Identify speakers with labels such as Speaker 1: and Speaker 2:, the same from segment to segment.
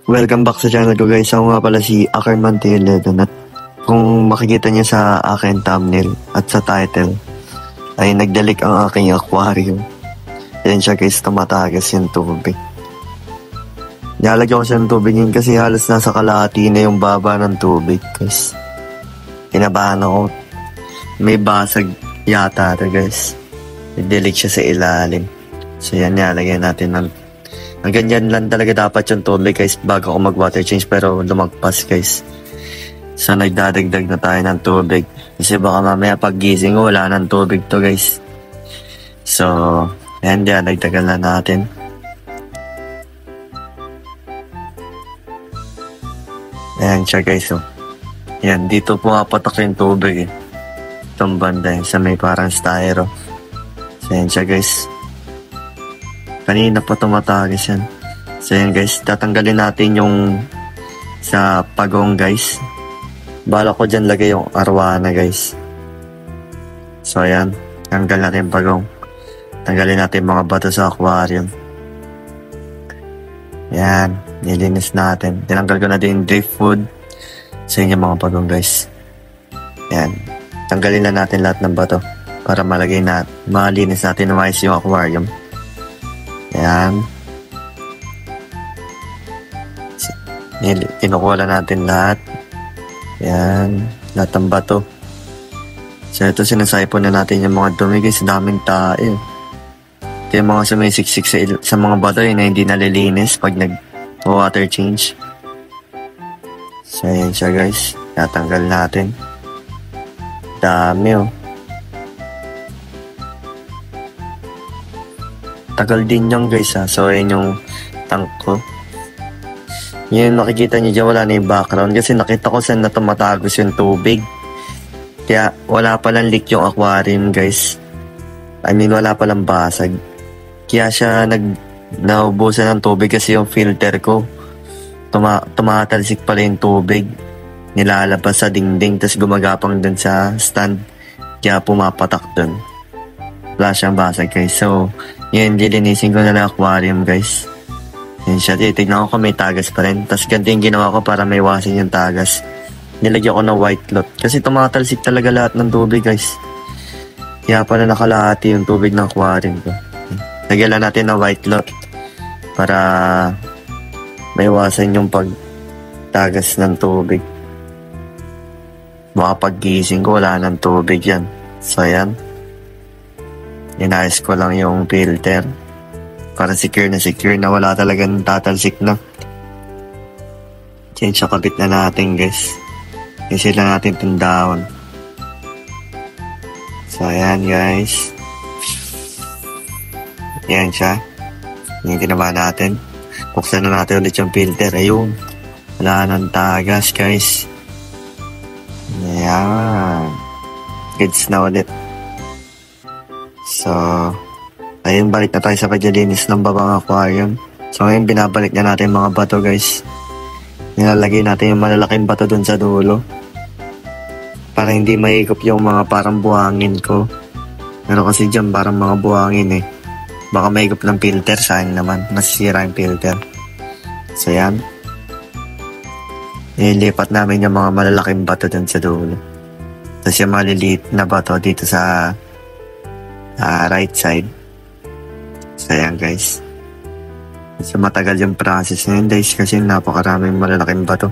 Speaker 1: Welcome back sa channel ko guys. Ako nga pala si Ackerman T11 at kung makikita niyo sa akin thumbnail at sa title ay nagdalik ang aking aquarium. Yan siya guys, tumatagas yung tubig. Nilalagyan ko siya ng tubig yun kasi halos nasa kalahati na yung baba ng tubig guys. Kinabahan ako. May basag yata ito guys. Nagdalik siya sa ilalim. So yan, nilalagyan natin ng ang ganyan lang talaga dapat yung tubig guys bago ako mag water change, pero lumagpas guys. So nagdadagdag na tayo ng tubig kasi baka mamaya pag gising ko wala ng tubig to guys. So ayan, dagdagan na natin. Ayan siya guys, oh. Ayan, dito pumapatak yung tubig eh. Itong banda yun sa may parang styro. So ayan siya guys. Kanina pa tumatagas yan. So yan guys, tatanggalin natin yung sa pagong guys. Bala ko dyan lagay yung arwana guys. So yan, tanggal natin yung pagong. Tanggalin natin mga bato sa aquarium. Yan, nilinis natin. Tinanggal ko na din yung driftwood sa inyo mga pagong guys. Yan, tanggalin na natin lahat ng bato para malagay na, malinis natin na mais yung aquarium. Ayan. Kinukuha natin lahat. Ayan. Lahat ng bato. So ito, sinasipon na natin yung mga dumi guys. Daming tayo. Ito yung mga sumisiksik sa mga bato yun na hindi nalilinis pag nag-water change. So ayan siya guys. Natanggal natin. Dami oh. Tagal din yung guys ha. So ayan yung tank ko. Yun, makikita nyo dyan, wala na yung background kasi nakita ko saan na tumatagos yung tubig. Kaya wala palang leak yung aquarium guys. I mean, wala palang basag. Kaya siya naubusan ng tubig kasi yung filter ko tumatalsik pala yung tubig. Nilalabas sa dingding tapos gumagapang dun sa stand. Kaya pumapatak dun. Wala siyang basag guys. So yun, dilinisin ko na lang aquarium guys. Yun siya, titignan ko kung may tagas pa rin. Tapos ganito yung ginawa ko para may iwasan yung tagas. Nilagyan ko ng white cloth. Kasi tumatalsik talaga lahat ng tubig guys. Kaya pala nakalahati yung tubig ng aquarium ko. Lagyan lang natin ng white cloth para may iwasan yung pagtagas ng tubig. Baka paggising ko wala ng tubig yan. So yan. Inayos ko lang yung filter para secure na wala talagang tatalsik na. Change siya, kabit na natin guys. Kasi lang natin itong down. So ayan guys. Ayan siya. Yung ginawa natin. Buksan na natin ulit yung filter. Ayun. Wala nang tagas guys. Ayan. Goods na ulit. So, ayun, balik na tayo sa paglilinis ng babang aquarium. So, ngayon, binabalik na natin mga bato, guys. Nilalagay natin yung malalaking bato dun sa dulo. Para hindi maikop yung mga parang buhangin ko. Pero kasi dyan, parang mga buhangin eh. Baka maikop ng filter, sayang naman. Masisira yung filter. So, yan. Nilipat namin yung mga malalaking bato dun sa dulo. Tapos yung maliliit na bato dito sa right side. So ayan guys. So matagal yung process na yun guys kasi napakaraming malalaking bato.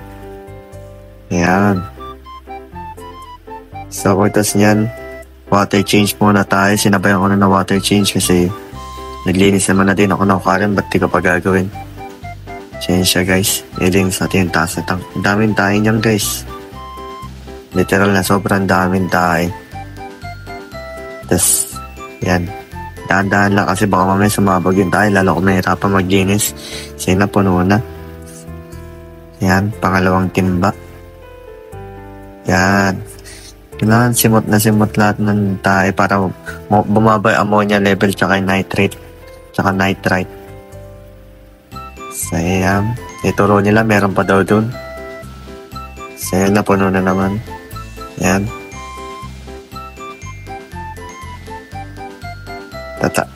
Speaker 1: Ayan. So pagkas nyan, water change muna tayo. Sinabayan ko na ng water change kasi naglinis naman na din ako ng aquarium. Ba't di ko pa gagawin? Change siya guys. Ilinis natin yung taas na tank. Daming tayo nyan guys. Literal na sobrang daming tayo. Tapos yan. Dahan-dahan lang kasi baka mamaya sumabog yung tayo. Lalo kung mahirapan maglinis. Kasi napuno na. Yan. Pangalawang timba. Yan. Kailangan simot na simot lahat ng tayo para bumaba yung ammonia level tsaka nitrate. Tsaka nitrite. So yan. Ituro nila meron pa daw dun. So yan. Napuno na naman. Yan. Tata.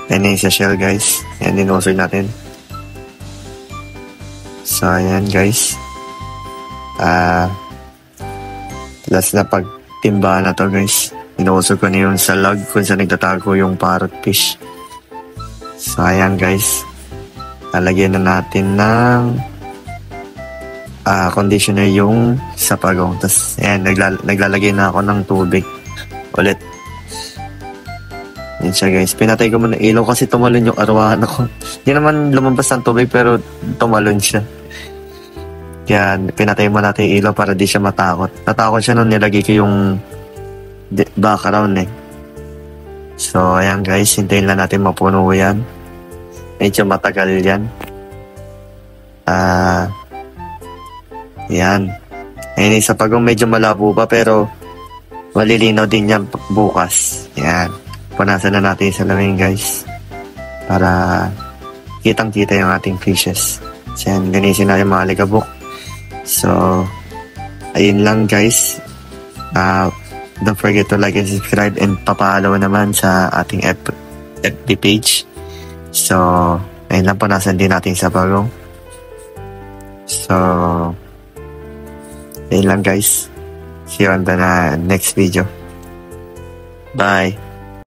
Speaker 1: Yan yung sa shell guys. Yan, dinusog natin. So, ayan guys. Last na pagtimba na to guys. Inuusog ko na yung sa log kung saan nagtatago yung parrotfish. So, ayan guys. Lalagyan na natin ng conditioner yung sa pagong. Tapos, ayan, naglalagay na ako ng tubig ulit. Yan siya guys. Pinatay ko muna ilaw kasi tumalon yung arwahan ako. Hindi naman lumabas ng tubig pero tumalon siya. Kaya pinatay mo natin yung ilaw para di siya matakot. Natakot siya nung nilagay ko yung background eh. So ayan guys, hintayin lang natin mapuno yan. Medyo matagal yan. Yan. Ayun, sa pagong medyo malabo pa pero malilinaw din yan bukas. Yan. Punasan na natin sa salamin guys. Para kitang kita yung ating fishes. So yan, ganisin na yung mga alikabok. So, ayun lang guys. Don't forget to like and subscribe and papalaw naman sa ating FB page. So, ayun lang po, nasan din natin sa bagong. So, ayun lang guys. See you on the next video. Bye.